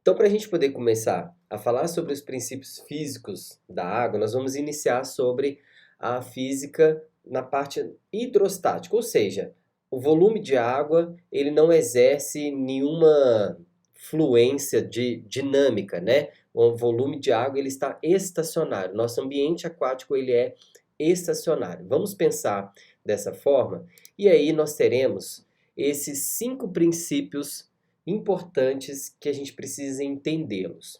Então, para a gente poder começar a falar sobre os princípios físicos da água, nós vamos iniciar sobre a física na parte hidrostática, ou seja, o volume de água ele não exerce nenhuma fluência dinâmica, né? O volume de água ele está estacionário. Nosso ambiente aquático ele é estacionário. Vamos pensar dessa forma e aí nós teremos esses 5 princípios importantes que a gente precisa entendê-los.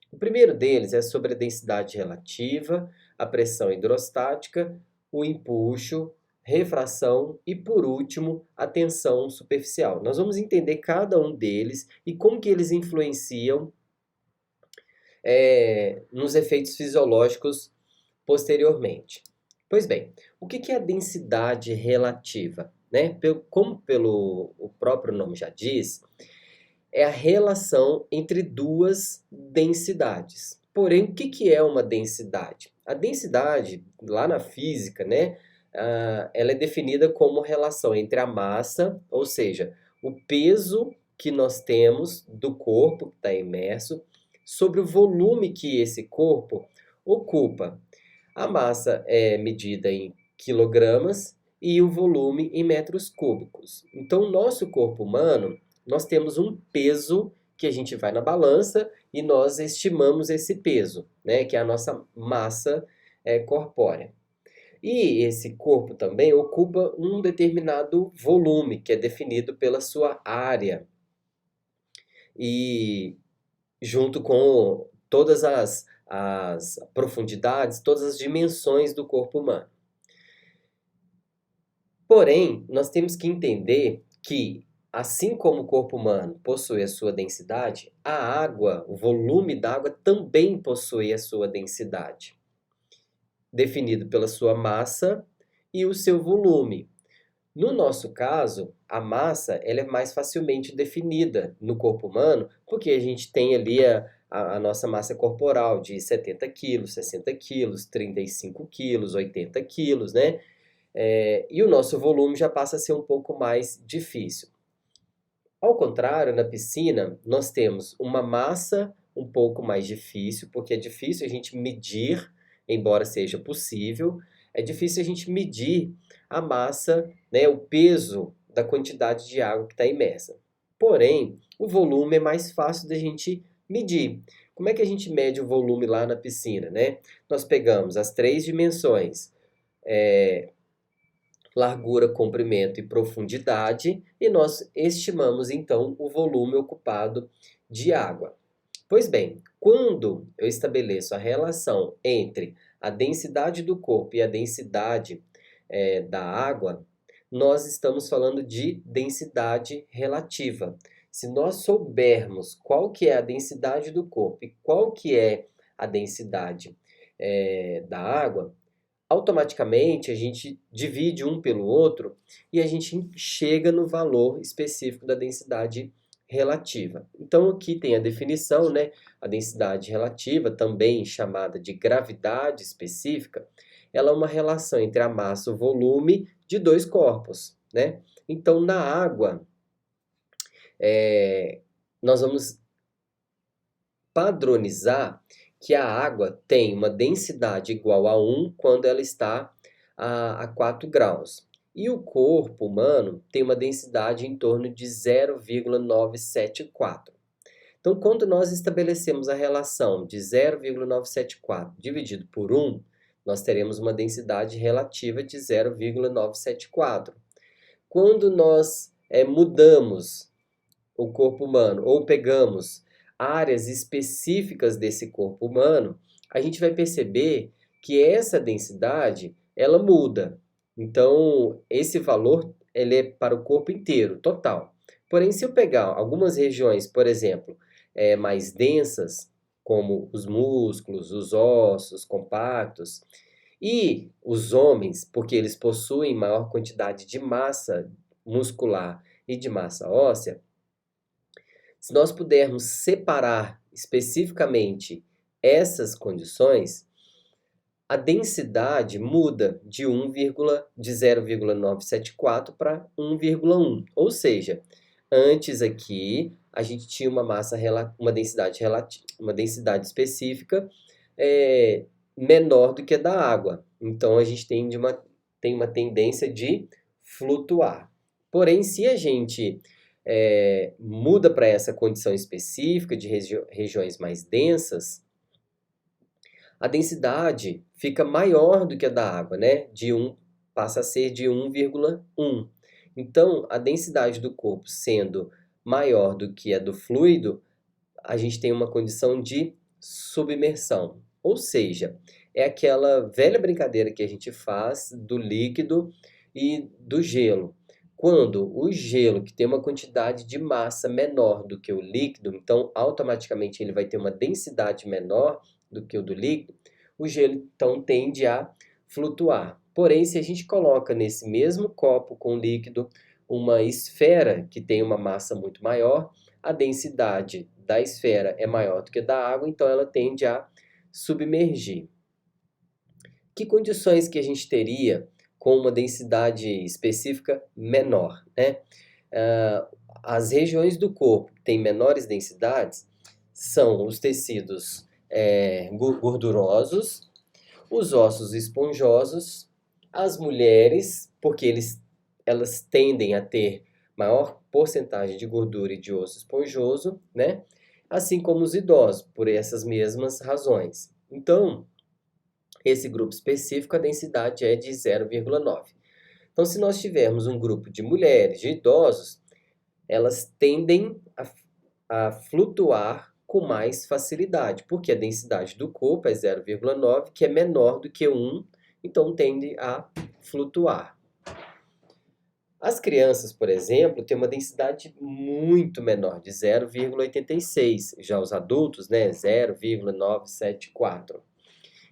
O primeiro deles é sobre a densidade relativa, a pressão hidrostática, o empuxo, refração e, por último, a tensão superficial. Nós vamos entender cada um deles e como que eles influenciam nos efeitos fisiológicos posteriormente. Pois bem, o que é a densidade relativa? Né? Como pelo o próprio nome já diz, é a relação entre duas densidades. Porém, o que é uma densidade? A densidade, lá na física, né, ela é definida como relação entre a massa, ou seja, o peso que nós temos do corpo que está imerso, sobre o volume que esse corpo ocupa. A massa é medida em quilogramas e o volume em metros cúbicos. Então, o nosso corpo humano, nós temos um peso que a gente vai na balança e nós estimamos esse peso, né, que é a nossa massa corpórea. E esse corpo também ocupa um determinado volume, que é definido pela sua área. E junto com todas as profundidades, todas as dimensões do corpo humano. Porém, nós temos que entender que, assim como o corpo humano possui a sua densidade, a água, o volume da água também possui a sua densidade, definido pela sua massa e o seu volume. No nosso caso, a massa ela é mais facilmente definida no corpo humano, porque a gente tem ali a nossa massa corporal de 70 quilos, 60 quilos, 35 quilos, 80 quilos, né? E o nosso volume já passa a ser um pouco mais difícil. Ao contrário, na piscina, nós temos uma massa um pouco mais difícil, porque é difícil a gente medir, embora seja possível, é difícil a gente medir a massa, né, o peso da quantidade de água que está imersa. Porém, o volume é mais fácil da gente medir. Como é que a gente mede o volume lá na piscina, né? Nós pegamos as 3 dimensões, largura, comprimento e profundidade, e nós estimamos então o volume ocupado de água. Pois bem, quando eu estabeleço a relação entre a densidade do corpo e a densidade da água, nós estamos falando de densidade relativa. Se nós soubermos qual que é a densidade do corpo e qual que é a densidade da água, automaticamente a gente divide um pelo outro e a gente chega no valor específico da densidade relativa. Então aqui tem a definição, né? A densidade relativa, também chamada de gravidade específica, ela é uma relação entre a massa e o volume de dois corpos, né? Então na água, nós vamos padronizar que a água tem uma densidade igual a 1 quando ela está a 4 graus. E o corpo humano tem uma densidade em torno de 0,974. Então, quando nós estabelecemos a relação de 0,974 dividido por 1, nós teremos uma densidade relativa de 0,974. Quando nós mudamos o corpo humano ou pegamos áreas específicas desse corpo humano, a gente vai perceber que essa densidade, ela muda. Então, esse valor, ele é para o corpo inteiro, total. Porém, se eu pegar algumas regiões, por exemplo, mais densas, como os músculos, os ossos compactos, e os homens, porque eles possuem maior quantidade de massa muscular e de massa óssea, se nós pudermos separar especificamente essas condições, a densidade muda de 0,974 para 1,1. Ou seja, antes aqui a gente tinha uma densidade específica menor do que a da água. Então, a gente tem uma tendência de flutuar. Porém, se a gente muda para essa condição específica de regiões mais densas, a densidade fica maior do que a da água, né? Passa a ser de 1,1. Então, a densidade do corpo sendo maior do que a do fluido, a gente tem uma condição de submersão. Ou seja, é aquela velha brincadeira que a gente faz do líquido e do gelo. Quando o gelo, que tem uma quantidade de massa menor do que o líquido, então automaticamente ele vai ter uma densidade menor do que o do líquido, o gelo então tende a flutuar. Porém, se a gente coloca nesse mesmo copo com líquido uma esfera que tem uma massa muito maior, a densidade da esfera é maior do que a da água, então ela tende a submergir. Que condições que a gente teria com uma densidade específica menor, né? As regiões do corpo que têm menores densidades são os tecidos gordurosos, os ossos esponjosos, as mulheres, porque elas tendem a ter maior porcentagem de gordura e de osso esponjoso, né? Assim como os idosos, por essas mesmas razões. Então, esse grupo específico, a densidade é de 0,9. Então, se nós tivermos um grupo de mulheres, de idosos, elas tendem a flutuar com mais facilidade, porque a densidade do corpo é 0,9, que é menor do que 1, então tende a flutuar. As crianças, por exemplo, têm uma densidade muito menor, de 0,86. Já os adultos, né, 0,974.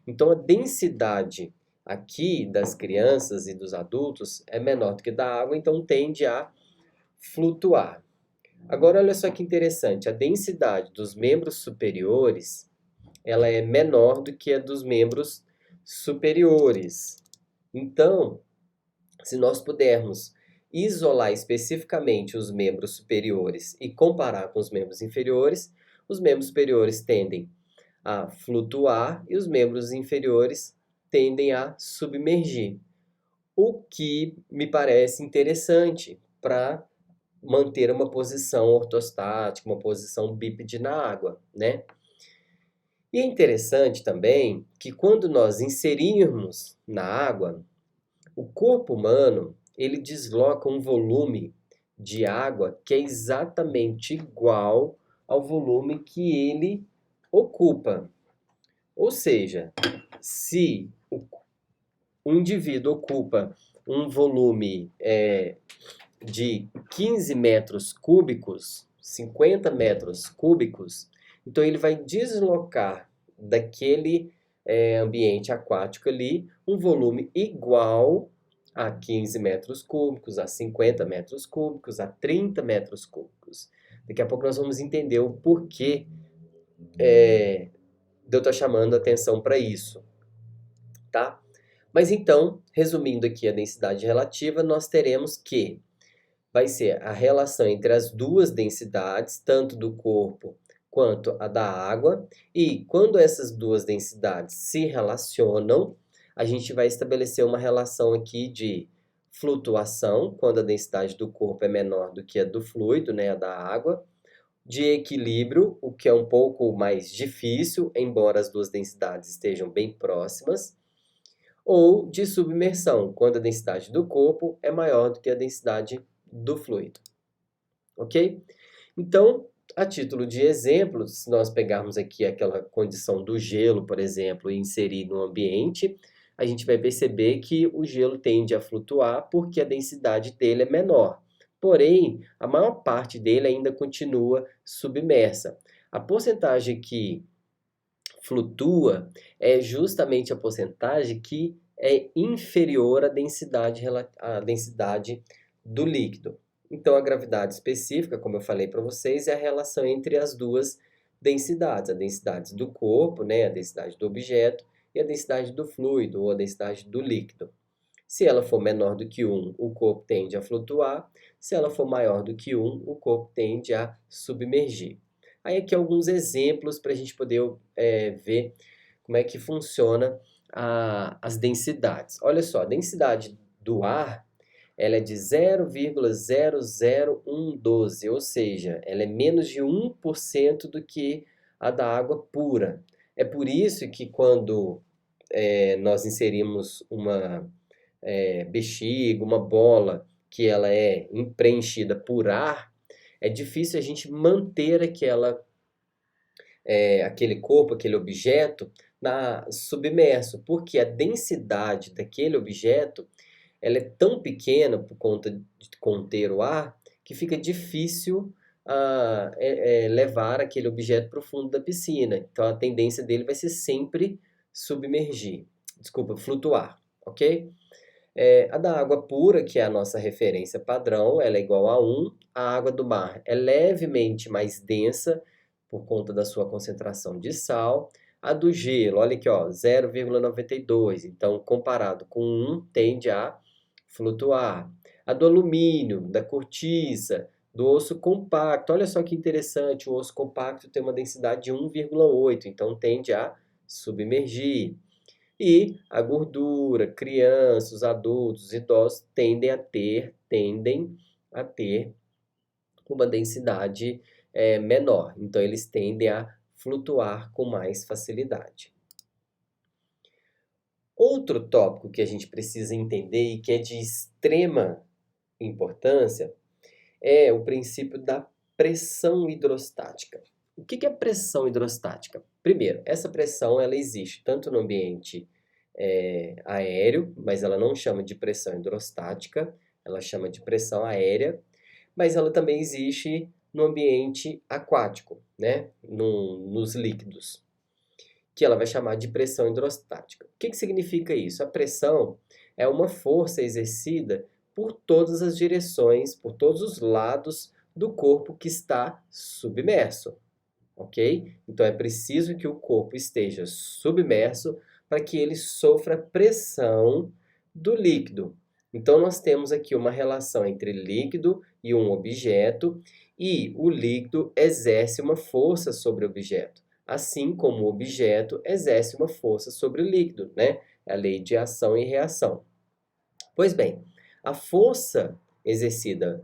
Então, a densidade aqui das crianças e dos adultos é menor do que da água, então tende a flutuar. Agora, olha só que interessante, a densidade dos membros superiores, ela é menor do que a dos membros superiores. Então, se nós pudermos isolar especificamente os membros superiores e comparar com os membros superiores tendem a flutuar e os membros inferiores tendem a submergir. O que me parece interessante para manter uma posição ortostática, uma posição bípede na água, né? E é interessante também que quando nós inserirmos na água, o corpo humano, ele desloca um volume de água que é exatamente igual ao volume que ele ocupa. Ou seja, se um indivíduo ocupa um volume de 15 metros cúbicos, 50 metros cúbicos, então ele vai deslocar daquele ambiente aquático ali um volume igual a 15 metros cúbicos, a 50 metros cúbicos, a 30 metros cúbicos. Daqui a pouco nós vamos entender o porquê de eu estar chamando a atenção para isso, tá? Mas então, resumindo aqui a densidade relativa, nós teremos que vai ser a relação entre as duas densidades, tanto do corpo quanto a da água, e quando essas duas densidades se relacionam, a gente vai estabelecer uma relação aqui de flutuação, quando a densidade do corpo é menor do que a do fluido, né, a da água, de equilíbrio, o que é um pouco mais difícil, embora as duas densidades estejam bem próximas, ou de submersão, quando a densidade do corpo é maior do que a densidade do fluido. Ok? Então, a título de exemplo, se nós pegarmos aqui aquela condição do gelo, por exemplo, e inserir no ambiente, a gente vai perceber que o gelo tende a flutuar porque a densidade dele é menor. Porém, a maior parte dele ainda continua submersa. A porcentagem que flutua é justamente a porcentagem que é inferior à densidade do líquido. Então, a gravidade específica, como eu falei para vocês, é a relação entre as duas densidades, a densidade do corpo, né, a densidade do objeto, e a densidade do fluido, ou a densidade do líquido. Se ela for menor do que 1, o corpo tende a flutuar. Se ela for maior do que 1, o corpo tende a submergir. Aí aqui alguns exemplos para a gente poder ver como é que funciona as densidades. Olha só, a densidade do ar ela é de 0,00112, ou seja, ela é menos de 1% do que a da água pura. É por isso que quando nós inserimos uma bexiga, uma bola que ela é preenchida por ar, é difícil a gente manter aquele corpo, aquele objeto submerso, porque a densidade daquele objeto ela é tão pequena por conta de conter o ar que fica difícil levar aquele objeto para o fundo da piscina. Então a tendência dele vai ser sempre flutuar, ok? A da água pura, que é a nossa referência padrão, ela é igual a 1. A água do mar é levemente mais densa por conta da sua concentração de sal. A do gelo, olha aqui, ó, 0,92. Então, comparado com 1, tende a flutuar. A do alumínio, da cortiça, do osso compacto. Olha só que interessante, o osso compacto tem uma densidade de 1,8, então tende a submergir. E a gordura, crianças, adultos, idosos tendem a ter uma densidade menor. Então, eles tendem a flutuar com mais facilidade. Outro tópico que a gente precisa entender e que é de extrema importância é o princípio da pressão hidrostática. O que é pressão hidrostática? Primeiro, essa pressão ela existe tanto no ambiente aéreo, mas ela não chama de pressão hidrostática, ela chama de pressão aérea, mas ela também existe no ambiente aquático, né? Nos líquidos, que ela vai chamar de pressão hidrostática. O que significa isso? A pressão é uma força exercida por todas as direções, por todos os lados do corpo que está submerso, ok? Então é preciso que o corpo esteja submerso para que ele sofra pressão do líquido. Então nós temos aqui uma relação entre líquido e um objeto, e o líquido exerce uma força sobre o objeto, assim como o objeto exerce uma força sobre o líquido, né? É a lei de ação e reação. Pois bem, a força exercida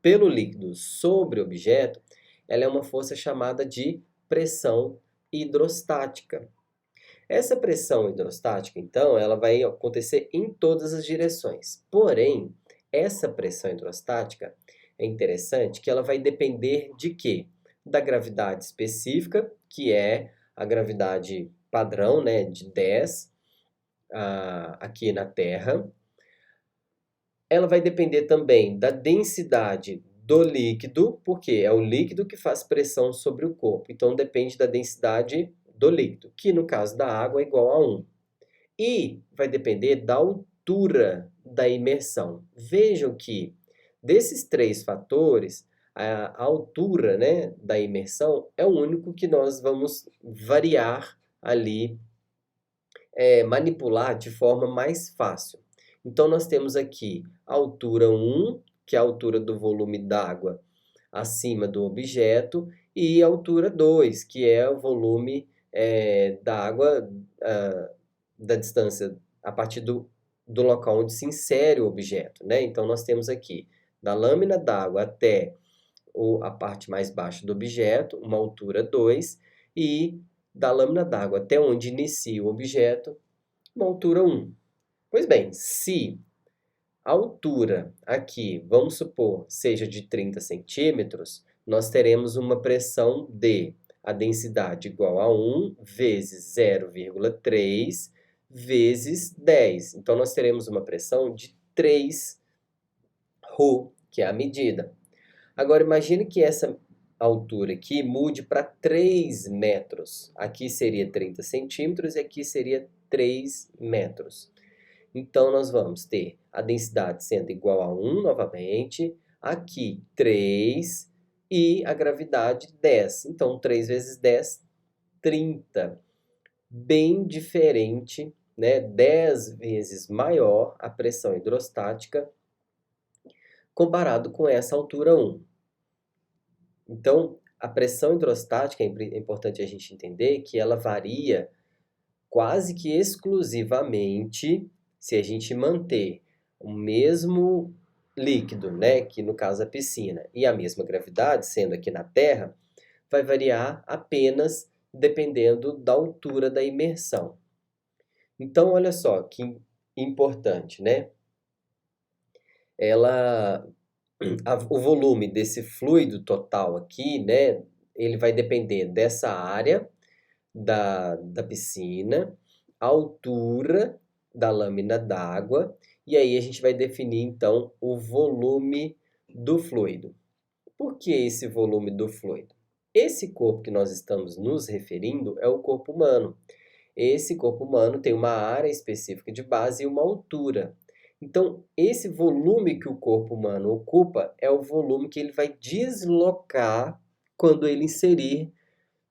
pelo líquido sobre o objeto, ela é uma força chamada de pressão hidrostática. Essa pressão hidrostática, então, ela vai acontecer em todas as direções. Porém, essa pressão hidrostática é interessante que ela vai depender de quê? Da gravidade específica, que é a gravidade padrão, né, de 10 aqui na Terra. Ela vai depender também da densidade do líquido, porque é o líquido que faz pressão sobre o corpo. Então, depende da densidade do líquido, que no caso da água é igual a 1. E vai depender da altura da imersão. Vejam que desses três fatores, a altura, né, da imersão é o único que nós vamos variar ali, manipular de forma mais fácil. Então, nós temos aqui a altura 1, que é a altura do volume d'água acima do objeto, e a altura 2, que é o volume da água da distância a partir do local onde se insere o objeto, né? Então, nós temos aqui da lâmina d'água até a parte mais baixa do objeto, uma altura 2, e da lâmina d'água até onde inicia o objeto, uma altura 1. Pois bem, se a altura aqui, vamos supor, seja de 30 centímetros, nós teremos uma pressão de a densidade igual a 1 vezes 0,3 vezes 10. Então, nós teremos uma pressão de 3 ρ, que é a medida. Agora, imagine que essa altura aqui mude para 3 metros. Aqui seria 30 centímetros e aqui seria 3 metros. Então, nós vamos ter a densidade sendo igual a 1 novamente, aqui 3 e a gravidade 10. Então, 3 vezes 10, 30. Bem diferente, né? 10 vezes maior a pressão hidrostática comparado com essa altura 1. Então, a pressão hidrostática, é importante a gente entender que ela varia quase que exclusivamente se a gente manter o mesmo líquido, né, que no caso a piscina, e a mesma gravidade, sendo aqui na Terra, vai variar apenas dependendo da altura da imersão. Então, olha só que importante, né? O volume desse fluido total aqui, né, ele vai depender dessa área da piscina, a altura da lâmina d'água, e aí a gente vai definir então o volume do fluido. Por que esse volume do fluido? Esse corpo que nós estamos nos referindo é o corpo humano. Esse corpo humano tem uma área específica de base e uma altura. Então, esse volume que o corpo humano ocupa é o volume que ele vai deslocar quando ele inserir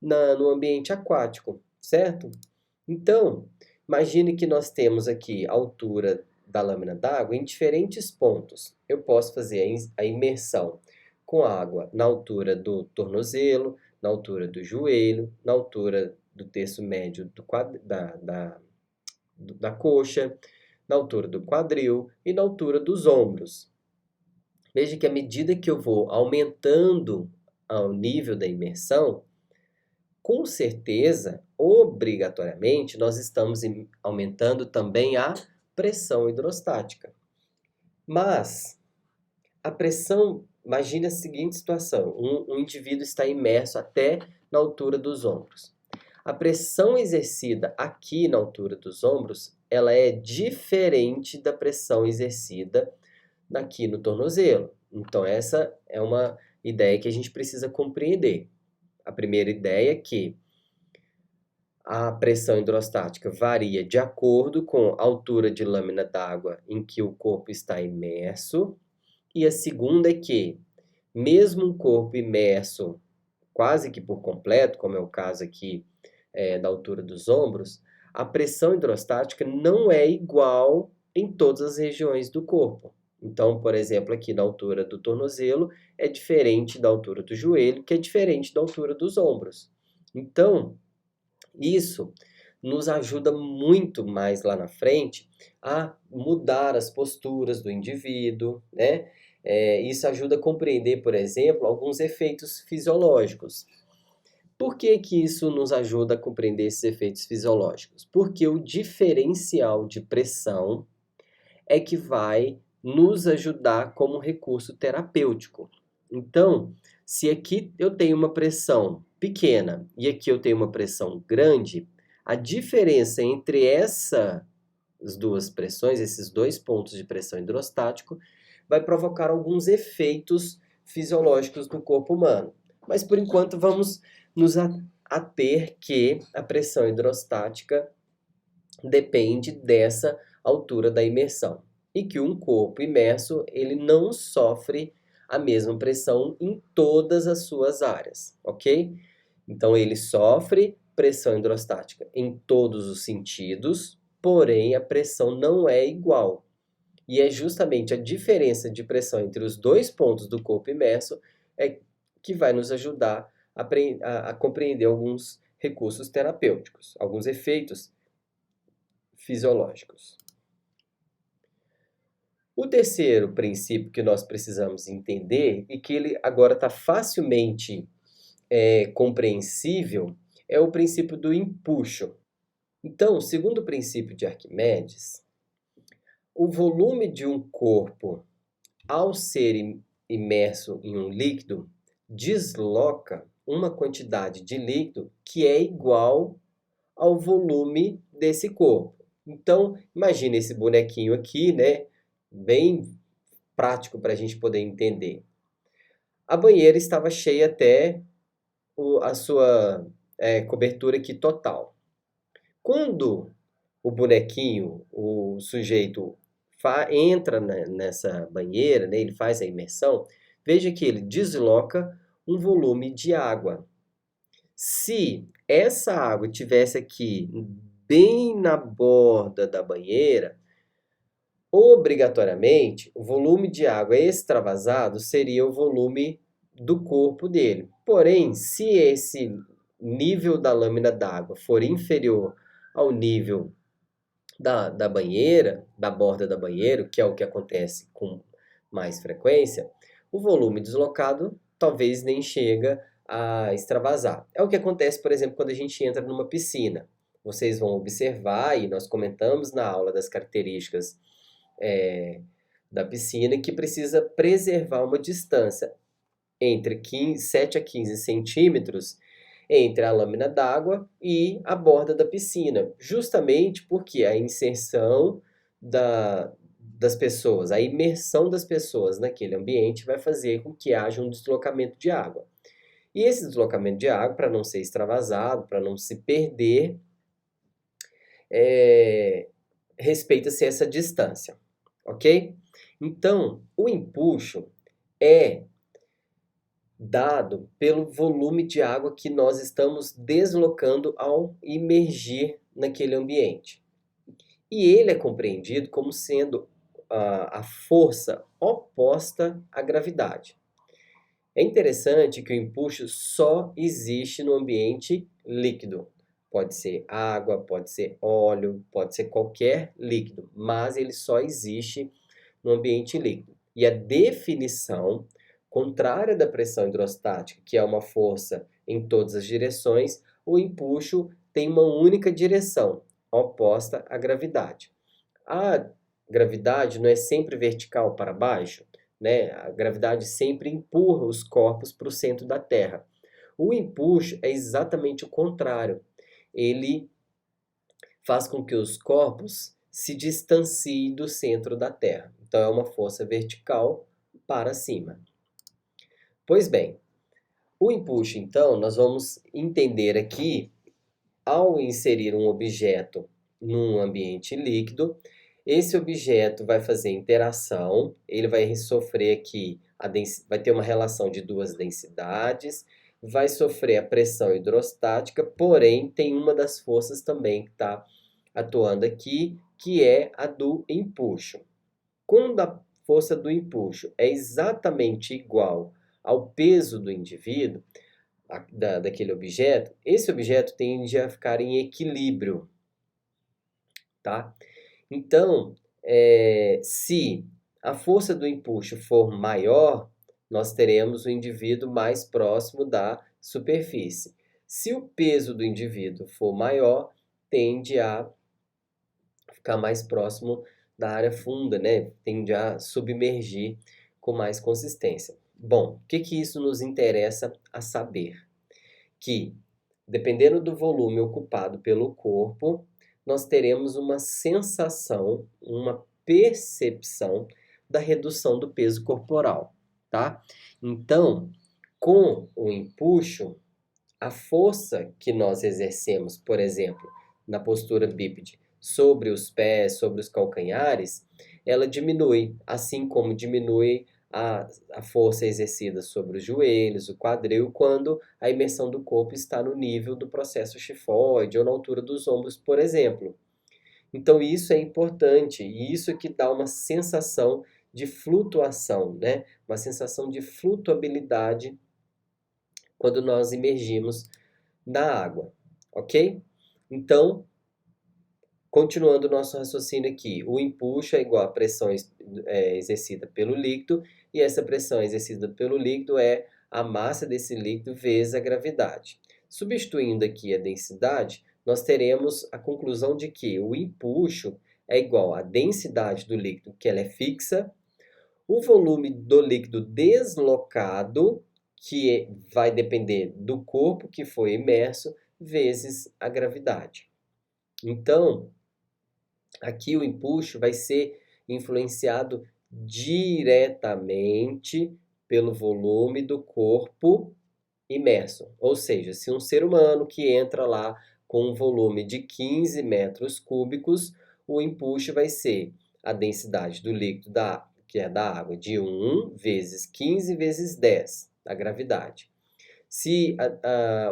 no ambiente aquático, certo? Então, imagine que nós temos aqui a altura da lâmina d'água em diferentes pontos. Eu posso fazer a imersão com água na altura do tornozelo, na altura do joelho, na altura do terço médio da coxa, na altura do quadril e na altura dos ombros. Veja que à medida que eu vou aumentando o nível da imersão, com certeza, obrigatoriamente, nós estamos aumentando também a pressão hidrostática. Mas a pressão, imagine a seguinte situação: um indivíduo está imerso até na altura dos ombros. A pressão exercida aqui na altura dos ombros, ela é diferente da pressão exercida aqui no tornozelo. Então, essa é uma ideia que a gente precisa compreender. A primeira ideia é que a pressão hidrostática varia de acordo com a altura de lâmina d'água em que o corpo está imerso. E a segunda é que, mesmo um corpo imerso quase que por completo, como é o caso aqui da altura dos ombros, a pressão hidrostática não é igual em todas as regiões do corpo. Então, por exemplo, aqui na altura do tornozelo é diferente da altura do joelho, que é diferente da altura dos ombros. Então, isso nos ajuda muito mais lá na frente a mudar as posturas do indivíduo, né? Isso ajuda a compreender, por exemplo, alguns efeitos fisiológicos. Por que que isso nos ajuda a compreender esses efeitos fisiológicos? Porque o diferencial de pressão é que vai nos ajudar como recurso terapêutico. Então, se aqui eu tenho uma pressão pequena e aqui eu tenho uma pressão grande, a diferença entre essas duas pressões, esses dois pontos de pressão hidrostático, vai provocar alguns efeitos fisiológicos no corpo humano. Mas por enquanto vamos nos ater que a pressão hidrostática depende dessa altura da imersão e que um corpo imerso ele não sofre a mesma pressão em todas as suas áreas, ok? Então ele sofre pressão hidrostática em todos os sentidos, porém a pressão não é igual. E é justamente a diferença de pressão entre os dois pontos do corpo imerso que vai nos ajudar a compreender alguns recursos terapêuticos, alguns efeitos fisiológicos. O terceiro princípio que nós precisamos entender e que ele agora está facilmente compreensível é o princípio do empuxo. Então, segundo o princípio de Arquimedes, o volume de um corpo, ao ser imerso em um líquido, desloca uma quantidade de líquido que é igual ao volume desse corpo. Então, imagine esse bonequinho aqui, né? Bem prático para a gente poder entender. A banheira estava cheia até a sua cobertura aqui total. Quando o bonequinho, o sujeito, entra nessa banheira, né, ele faz a imersão, veja que ele desloca um volume de água. Se essa água tivesse aqui bem na borda da banheira, Obrigatoriamente, o volume de água extravasado seria o volume do corpo dele. Porém, se esse nível da lâmina d'água for inferior ao nível da banheira, da borda da banheira, que é o que acontece com mais frequência, o volume deslocado talvez nem chega a extravasar. É o que acontece, por exemplo, quando a gente entra numa piscina. Vocês vão observar, e nós comentamos na aula das características da piscina, que precisa preservar uma distância entre 7 a 15 centímetros entre a lâmina d'água e a borda da piscina, justamente porque a inserção das pessoas, a imersão das pessoas naquele ambiente vai fazer com que haja um deslocamento de água. E esse deslocamento de água, para não ser extravasado, para não se perder, respeita-se essa distância, ok? Então, o empuxo é dado pelo volume de água que nós estamos deslocando ao imergir naquele ambiente. E ele é compreendido como sendo a força oposta à gravidade. É interessante que o empuxo só existe no ambiente líquido. Pode ser água, pode ser óleo, pode ser qualquer líquido, mas ele só existe no ambiente líquido. E a definição contrária da pressão hidrostática, que é uma força em todas as direções, o empuxo tem uma única direção, oposta à gravidade. A gravidade não é sempre vertical para baixo, né? A gravidade sempre empurra os corpos para o centro da Terra. O empuxo é exatamente o contrário. Ele faz com que os corpos se distanciem do centro da Terra. Então, é uma força vertical para cima. Pois bem, o empuxo, então, nós vamos entender aqui, ao inserir um objeto num ambiente líquido, esse objeto vai fazer interação, ele vai sofrer aqui, vai ter uma relação de duas densidades, vai sofrer a pressão hidrostática, porém tem uma das forças também que está atuando aqui, que é a do empuxo. Quando a força do empuxo é exatamente igual ao peso do indivíduo, daquele objeto, esse objeto tende a ficar em equilíbrio, tá? Então, se a força do empuxo for maior, nós teremos o indivíduo mais próximo da superfície. Se o peso do indivíduo for maior, tende a ficar mais próximo da área funda, né? Tende a submergir com mais consistência. Bom, o que isso nos interessa a saber? Que, dependendo do volume ocupado pelo corpo, nós teremos uma sensação, uma percepção da redução do peso corporal, tá? Então, com o empuxo, a força que nós exercemos, por exemplo, na postura bípede, sobre os pés, sobre os calcanhares, ela diminui, assim como diminui a força exercida sobre os joelhos, o quadril, quando a imersão do corpo está no nível do processo chifoide ou na altura dos ombros, por exemplo. Então isso é importante e isso que dá uma sensação de flutuação, né? Uma sensação de flutuabilidade quando nós imergimos na água, ok? Então, continuando o nosso raciocínio aqui, o empuxo é igual à pressão exercida pelo líquido, e essa pressão exercida pelo líquido é a massa desse líquido vezes a gravidade. Substituindo aqui a densidade, nós teremos a conclusão de que o empuxo é igual à densidade do líquido, que ela é fixa, o volume do líquido deslocado, que vai depender do corpo que foi imerso, vezes a gravidade. Então, aqui o empuxo vai ser influenciado diretamente pelo volume do corpo imerso. Ou seja, se um ser humano que entra lá com um volume de 15 metros cúbicos, o empuxo vai ser a densidade do líquido, que é da água, de 1 vezes 15 vezes 10, a gravidade. Se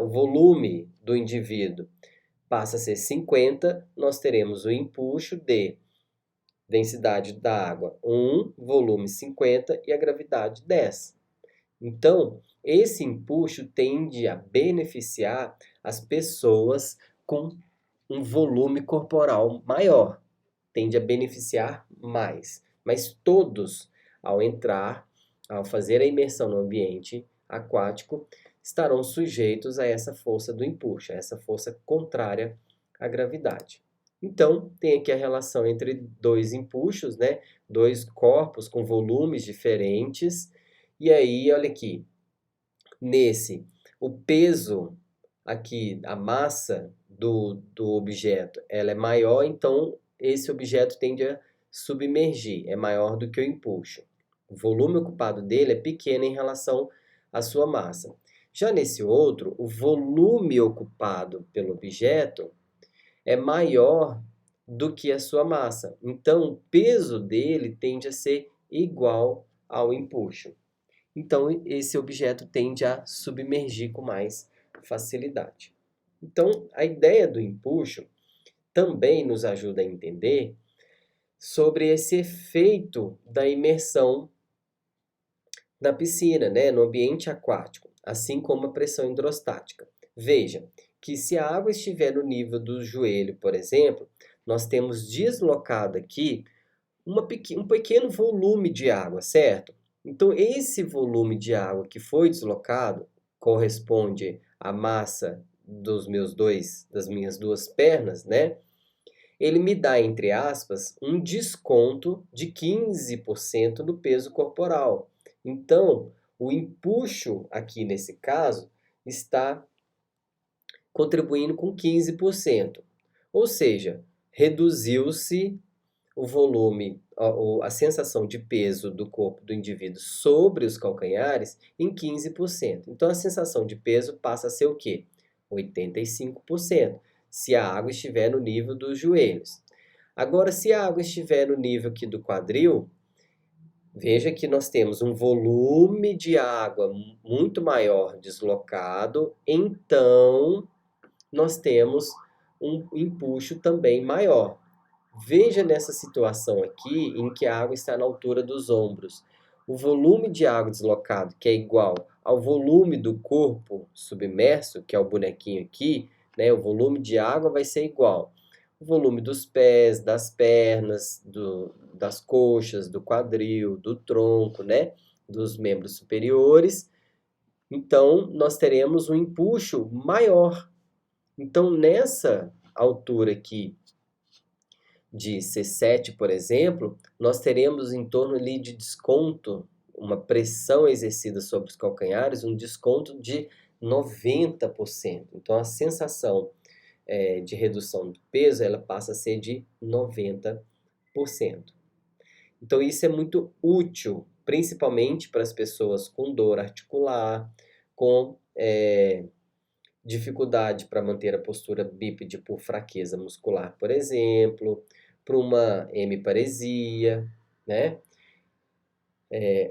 o volume do indivíduo passa a ser 50, nós teremos o empuxo de Densidade da água 1, volume 50 e a gravidade 10. Então, esse empuxo tende a beneficiar as pessoas com um volume corporal maior, tende a beneficiar mais. Mas todos, ao entrar, ao fazer a imersão no ambiente aquático, estarão sujeitos a essa força do empuxo, a essa força contrária à gravidade. Então, tem aqui a relação entre dois empuxos, né? Dois corpos com volumes diferentes. E aí, olha aqui, nesse, o peso aqui, a massa do objeto, ela é maior, então esse objeto tende a submergir, é maior do que o empuxo. O volume ocupado dele é pequeno em relação à sua massa. Já nesse outro, o volume ocupado pelo objeto é maior do que a sua massa. Então, o peso dele tende a ser igual ao empuxo. Então, esse objeto tende a submergir com mais facilidade. Então, a ideia do empuxo também nos ajuda a entender sobre esse efeito da imersão na piscina, né, no ambiente aquático, assim como a pressão hidrostática. Veja que se a água estiver no nível do joelho, por exemplo, nós temos deslocado aqui um pequeno volume de água, certo? Então, esse volume de água que foi deslocado corresponde à massa das minhas duas pernas, né? Ele me dá, entre aspas, um desconto de 15% do peso corporal. Então, o empuxo aqui nesse caso está contribuindo com 15%. Ou seja, reduziu-se o volume, a sensação de peso do corpo do indivíduo sobre os calcanhares em 15%. Então, a sensação de peso passa a ser o quê? 85%, se a água estiver no nível dos joelhos. Agora, se a água estiver no nível aqui do quadril, veja que nós temos um volume de água muito maior deslocado, então nós temos um empuxo também maior. Veja nessa situação aqui em que a água está na altura dos ombros. O volume de água deslocado, que é igual ao volume do corpo submerso, que é o bonequinho aqui, né? O volume de água vai ser igual. O volume dos pés, das pernas, das coxas, do quadril, do tronco, né? Dos membros superiores. Então, nós teremos um empuxo maior. Então, nessa altura aqui, de C7, por exemplo, nós teremos em torno ali de desconto, uma pressão exercida sobre os calcanhares, um desconto de 90%. Então, a sensação de redução do peso, ela passa a ser de 90%. Então, isso é muito útil, principalmente para as pessoas com dor articular, com dificuldade para manter a postura bípede por fraqueza muscular, por exemplo, para uma hemiparesia, né?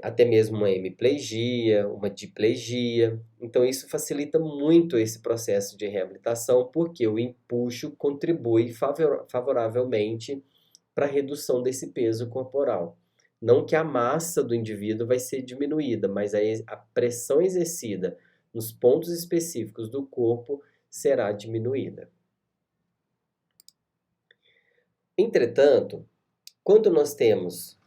Até mesmo uma hemiplegia, uma diplegia. Então, isso facilita muito esse processo de reabilitação, porque o empuxo contribui favoravelmente para a redução desse peso corporal. Não que a massa do indivíduo vai ser diminuída, mas a pressão exercida nos pontos específicos do corpo será diminuída. Entretanto, quando nós temos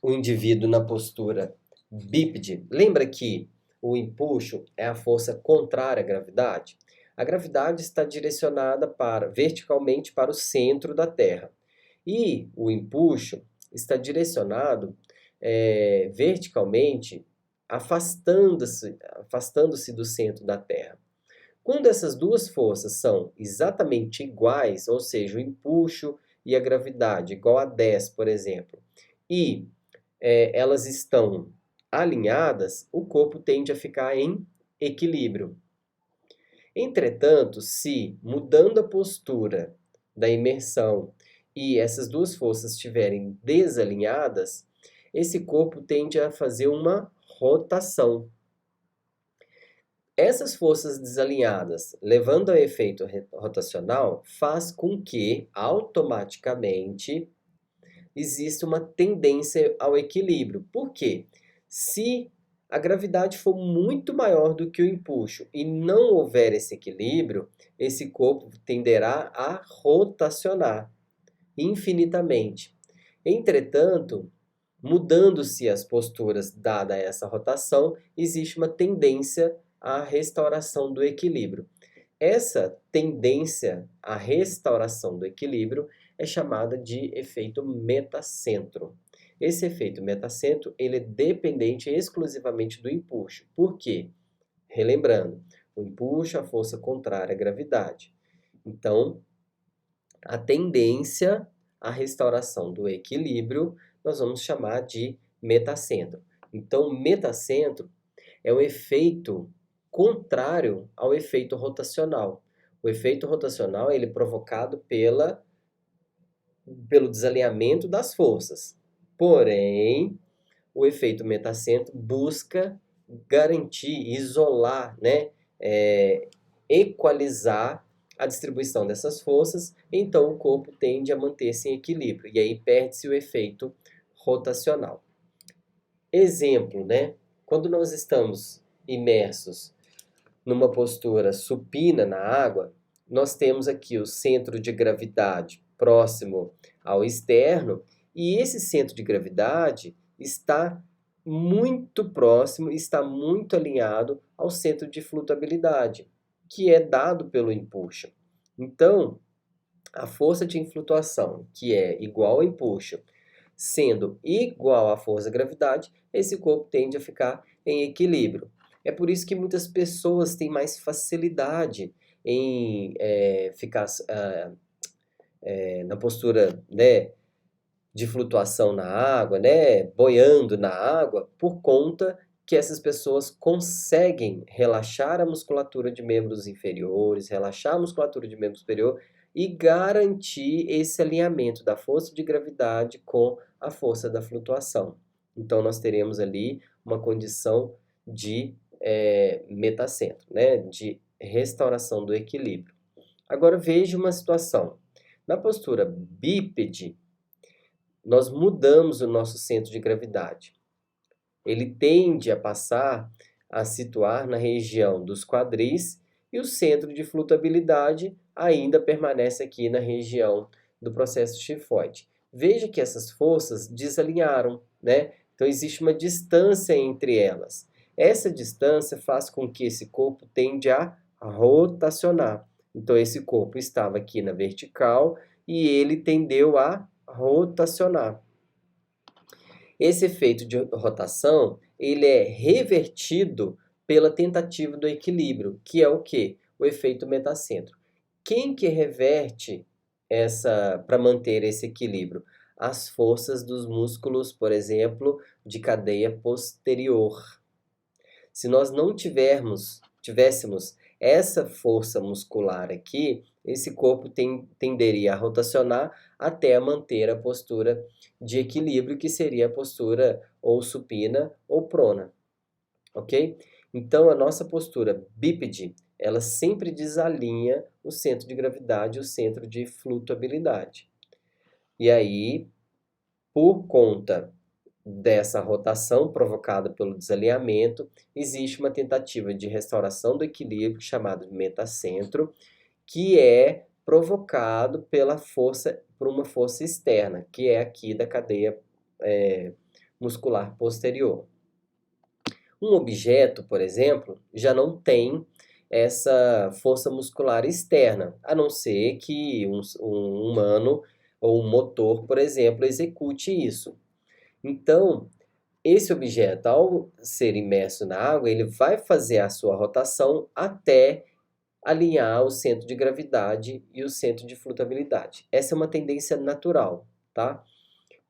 o indivíduo na postura bípede, lembra que o empuxo é a força contrária à gravidade? A gravidade está direcionada verticalmente para o centro da Terra. E o empuxo está direcionado verticalmente, afastando-se do centro da Terra. Quando essas duas forças são exatamente iguais, ou seja, o empuxo e a gravidade igual a 10, por exemplo, e elas estão alinhadas, o corpo tende a ficar em equilíbrio. Entretanto, se mudando a postura da imersão e essas duas forças estiverem desalinhadas, esse corpo tende a fazer uma rotação. Essas forças desalinhadas, levando ao efeito rotacional, faz com que automaticamente existe uma tendência ao equilíbrio. Por quê? Se a gravidade for muito maior do que o empuxo e não houver esse equilíbrio, esse corpo tenderá a rotacionar infinitamente. Entretanto, mudando-se as posturas dada essa rotação, existe uma tendência à restauração do equilíbrio. Essa tendência à restauração do equilíbrio é chamada de efeito metacentro. Esse efeito metacentro ele é dependente exclusivamente do empuxo. Por quê? Relembrando, o empuxo é a força contrária à gravidade. Então, a tendência à restauração do equilíbrio nós vamos chamar de metacentro. Então, metacentro é o efeito contrário ao efeito rotacional. O efeito rotacional ele é provocado pelo desalinhamento das forças. Porém, o efeito metacentro busca garantir, isolar, né, equalizar a distribuição dessas forças, então o corpo tende a manter-se em equilíbrio, e aí perde-se o efeito rotacional. Exemplo, né? Quando nós estamos imersos numa postura supina na água, nós temos aqui o centro de gravidade próximo ao externo, e esse centro de gravidade está muito próximo, está muito alinhado ao centro de flutuabilidade, que é dado pelo empuxo. Então, a força de influtuação, que é igual ao empuxo, sendo igual à força da gravidade, esse corpo tende a ficar em equilíbrio. É por isso que muitas pessoas têm mais facilidade em ficar na postura, né, de flutuação na água, né, boiando na água, por conta que essas pessoas conseguem relaxar a musculatura de membros inferiores, relaxar a musculatura de membro superior e garantir esse alinhamento da força de gravidade com a força da flutuação. Então, nós teremos ali uma condição de metacentro, né, de restauração do equilíbrio. Agora, veja uma situação. Na postura bípede, nós mudamos o nosso centro de gravidade. Ele tende a passar a situar na região dos quadris e o centro de flutuabilidade ainda permanece aqui na região do processo tifoide. Veja que essas forças desalinharam, né? Então existe uma distância entre elas. Essa distância faz com que esse corpo tende a rotacionar. Então esse corpo estava aqui na vertical e ele tendeu a rotacionar. Esse efeito de rotação, ele é revertido pela tentativa do equilíbrio, que é o quê? O efeito metacentro. Quem que reverte para manter esse equilíbrio? As forças dos músculos, por exemplo, de cadeia posterior. Se nós não tivéssemos essa força muscular aqui, esse corpo tenderia a rotacionar até manter a postura de equilíbrio, que seria a postura ou supina ou prona, ok? Então, a nossa postura bípede, ela sempre desalinha o centro de gravidade e o centro de flutuabilidade. E aí, por conta dessa rotação provocada pelo desalinhamento, existe uma tentativa de restauração do equilíbrio chamada de metacentro, que é provocado por uma força externa, que é aqui da cadeia muscular posterior. Um objeto, por exemplo, já não tem essa força muscular externa, a não ser que um humano ou um motor, por exemplo, execute isso. Então, esse objeto, ao ser imerso na água, ele vai fazer a sua rotação até alinhar o centro de gravidade e o centro de flutuabilidade. Essa é uma tendência natural, tá?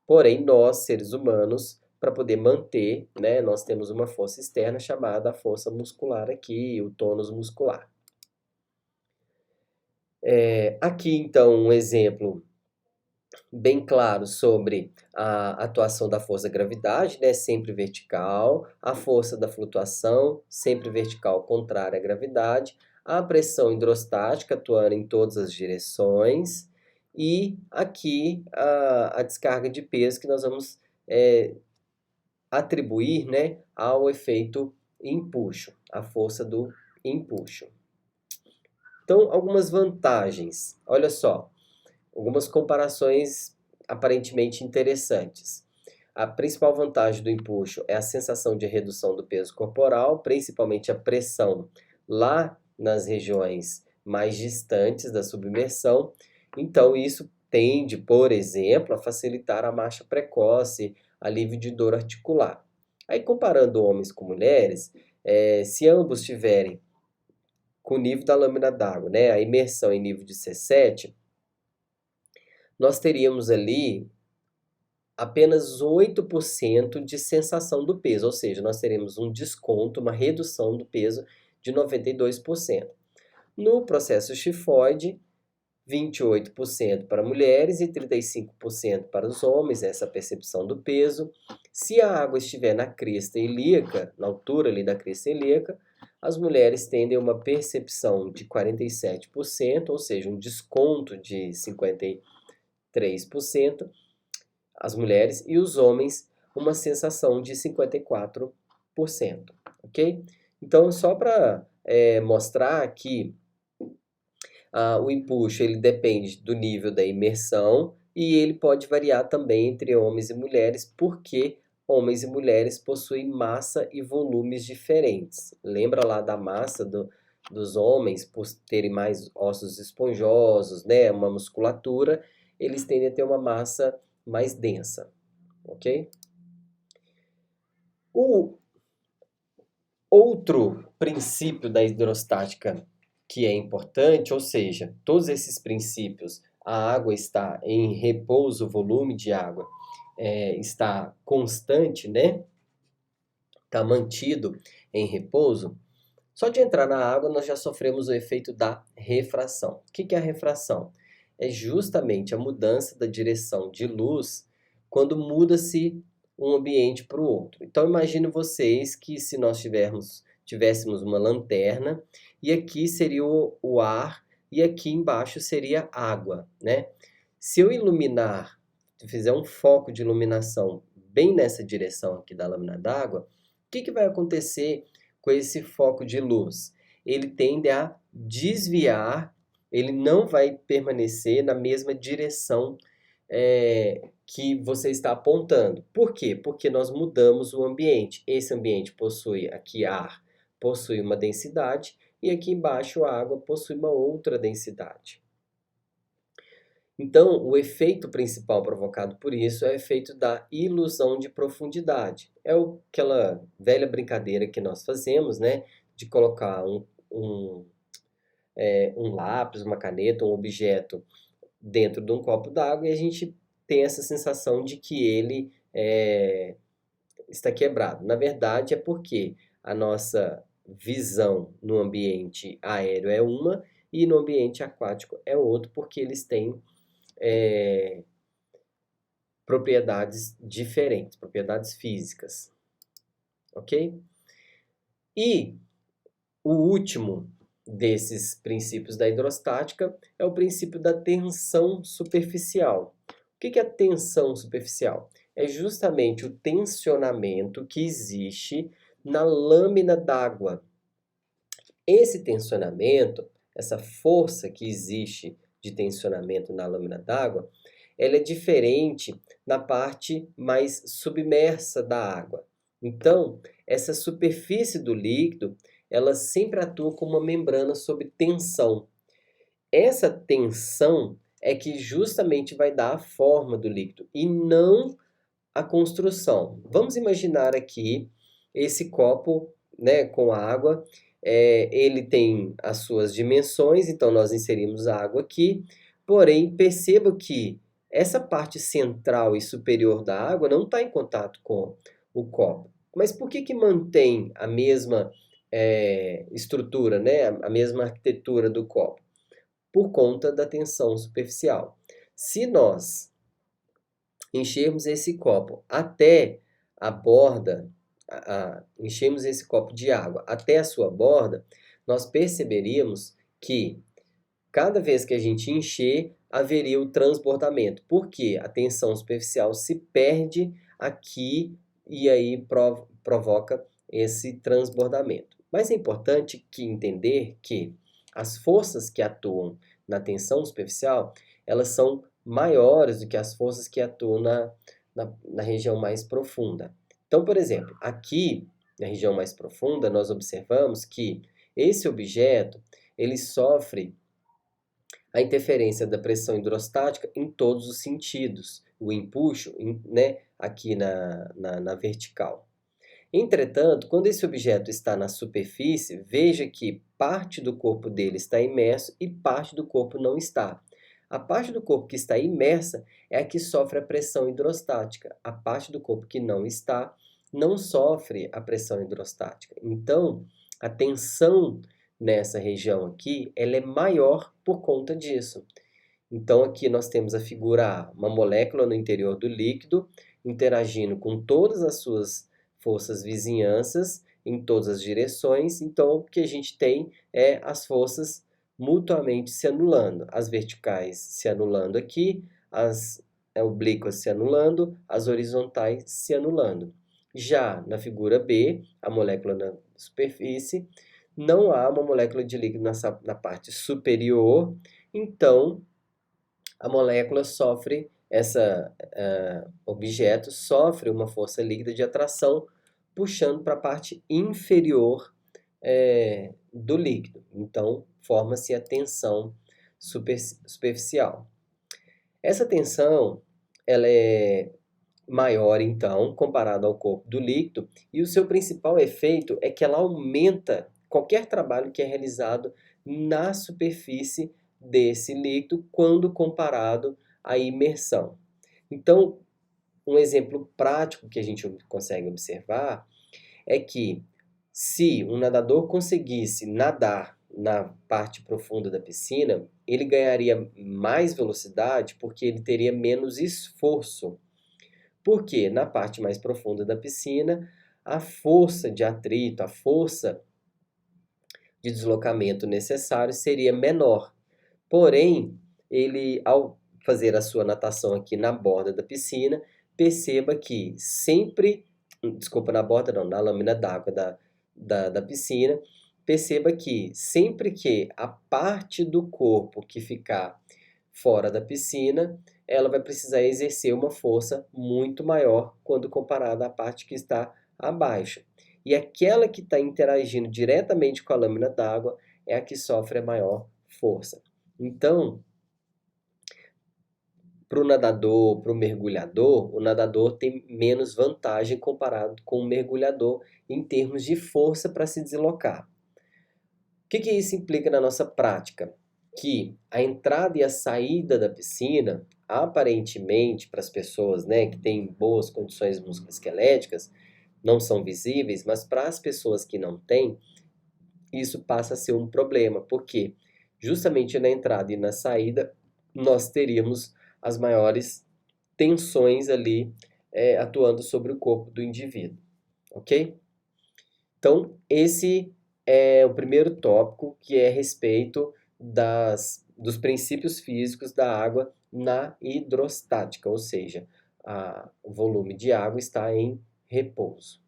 Porém, nós, seres humanos, para poder manter, né, nós temos uma força externa chamada força muscular aqui, o tônus muscular. Aqui, então, um exemplo bem claro sobre a atuação da força da gravidade, né, sempre vertical, a força da flutuação, sempre vertical, contrária à gravidade, a pressão hidrostática atuando em todas as direções e aqui a descarga de peso que nós vamos atribuir, né, ao efeito empuxo, a força do empuxo. Então, algumas vantagens. Olha só, algumas comparações aparentemente interessantes. A principal vantagem do empuxo é a sensação de redução do peso corporal, principalmente a pressão lá nas regiões mais distantes da submersão. Então, isso tende, por exemplo, a facilitar a marcha precoce, alívio de dor articular. Aí, comparando homens com mulheres, se ambos tiverem com o nível da lâmina d'água, né, a imersão em nível de C7, nós teríamos ali apenas 8% de sensação do peso, ou seja, nós teremos um desconto, uma redução do peso de 92%. No processo Schifoide, 28% para mulheres e 35% para os homens, essa percepção do peso. Se a água estiver na crista ilíaca, na altura ali da crista ilíaca, as mulheres tendem a uma percepção de 47%, ou seja, um desconto de 53%, as mulheres, e os homens uma sensação de 54%, ok? Então, só para mostrar que o empuxo ele depende do nível da imersão e ele pode variar também entre homens e mulheres, porque homens e mulheres possuem massa e volumes diferentes. Lembra lá da massa dos homens, por terem mais ossos esponjosos, né, uma musculatura, eles tendem a ter uma massa mais densa, ok? O outro princípio da hidrostática que é importante, ou seja, todos esses princípios, a água está em repouso, o volume de água está constante, né? Está mantido em repouso. Só de entrar na água, nós já sofremos o efeito da refração. O que é a refração? É justamente a mudança da direção de luz quando muda-se um ambiente para o outro. Então, imagine vocês que se nós tivéssemos uma lanterna, e aqui seria o ar, e aqui embaixo seria água, né? Se eu iluminar, fizer um foco de iluminação bem nessa direção aqui da lâmina d'água, o que vai acontecer com esse foco de luz? Ele tende a desviar, ele não vai permanecer na mesma direção que você está apontando. Por quê? Porque nós mudamos o ambiente. Esse ambiente possui aqui ar, possui uma densidade, e aqui embaixo a água possui uma outra densidade. Então, o efeito principal provocado por isso é o efeito da ilusão de profundidade. É aquela velha brincadeira que nós fazemos, né? De colocar um lápis, uma caneta, um objeto dentro de um copo d'água e a gente tem essa sensação de que ele está quebrado. Na verdade, é porque a nossa visão no ambiente aéreo é uma e no ambiente aquático é outro, porque eles têm propriedades diferentes, propriedades físicas, ok? E o último desses princípios da hidrostática é o princípio da tensão superficial. O que é a tensão superficial? É justamente o tensionamento que existe na lâmina d'água. Esse tensionamento, essa força que existe de tensionamento na lâmina d'água, ela é diferente na parte mais submersa da água. Então, essa superfície do líquido, ela sempre atua como uma membrana sob tensão. Essa tensão é que justamente vai dar a forma do líquido e não a construção. Vamos imaginar aqui esse copo, né, com água. Ele tem as suas dimensões, então nós inserimos a água aqui, porém perceba que essa parte central e superior da água não está em contato com o copo. Mas por que mantém a mesma estrutura, né, a mesma arquitetura do copo? Por conta da tensão superficial. Se nós enchermos esse copo até a borda, enchemos esse copo de água até a sua borda, nós perceberíamos que cada vez que a gente encher, haveria o transbordamento, porque a tensão superficial se perde aqui e aí provoca esse transbordamento. Mas é importante entender que as forças que atuam na tensão superficial, elas são maiores do que as forças que atuam na região mais profunda. Então, por exemplo, aqui na região mais profunda, nós observamos que esse objeto ele sofre a interferência da pressão hidrostática em todos os sentidos, o empuxo, né, aqui na vertical. Entretanto, quando esse objeto está na superfície, veja que parte do corpo dele está imerso e parte do corpo não está. A parte do corpo que está imersa é a que sofre a pressão hidrostática. A parte do corpo que não está não sofre a pressão hidrostática. Então, a tensão nessa região aqui, ela é maior por conta disso. Então, aqui nós temos a figura A, uma molécula no interior do líquido, interagindo com todas as suas forças vizinhanças em todas as direções. Então, o que a gente tem é as forças mutuamente se anulando. As verticais se anulando aqui, as oblíquas se anulando, as horizontais se anulando. Já na figura B, a molécula na superfície, não há uma molécula de líquido na parte superior, então a molécula sofre, objeto sofre uma força líquida de atração, puxando para a parte inferior do líquido. Então, forma-se a tensão superficial. Essa tensão, ela é maior, então, comparado ao corpo do líquido, e o seu principal efeito é que ela aumenta qualquer trabalho que é realizado na superfície desse líquido quando comparado à imersão. Então, um exemplo prático que a gente consegue observar é que se um nadador conseguisse nadar na parte profunda da piscina, ele ganharia mais velocidade porque ele teria menos esforço. Porque na parte mais profunda da piscina, a força de atrito, a força de deslocamento necessário seria menor. Porém, ele, ao fazer a sua natação aqui na borda da piscina, perceba que sempre, desculpa, na borda não, na lâmina d'água da piscina, perceba que sempre que a parte do corpo que ficar fora da piscina, ela vai precisar exercer uma força muito maior quando comparada à parte que está abaixo. E aquela que está interagindo diretamente com a lâmina d'água é a que sofre a maior força. Então, para o nadador, para o mergulhador, o nadador tem menos vantagem comparado com o mergulhador em termos de força para se deslocar. O que isso implica na nossa prática? Que a entrada e a saída da piscina, aparentemente, para as pessoas, né, que têm boas condições musculoesqueléticas, não são visíveis, mas para as pessoas que não têm, isso passa a ser um problema, porque justamente na entrada e na saída nós teríamos as maiores tensões ali atuando sobre o corpo do indivíduo, ok? Então, esse é o primeiro tópico, que é a respeito dos princípios físicos da água na hidrostática, ou seja, o volume de água está em repouso.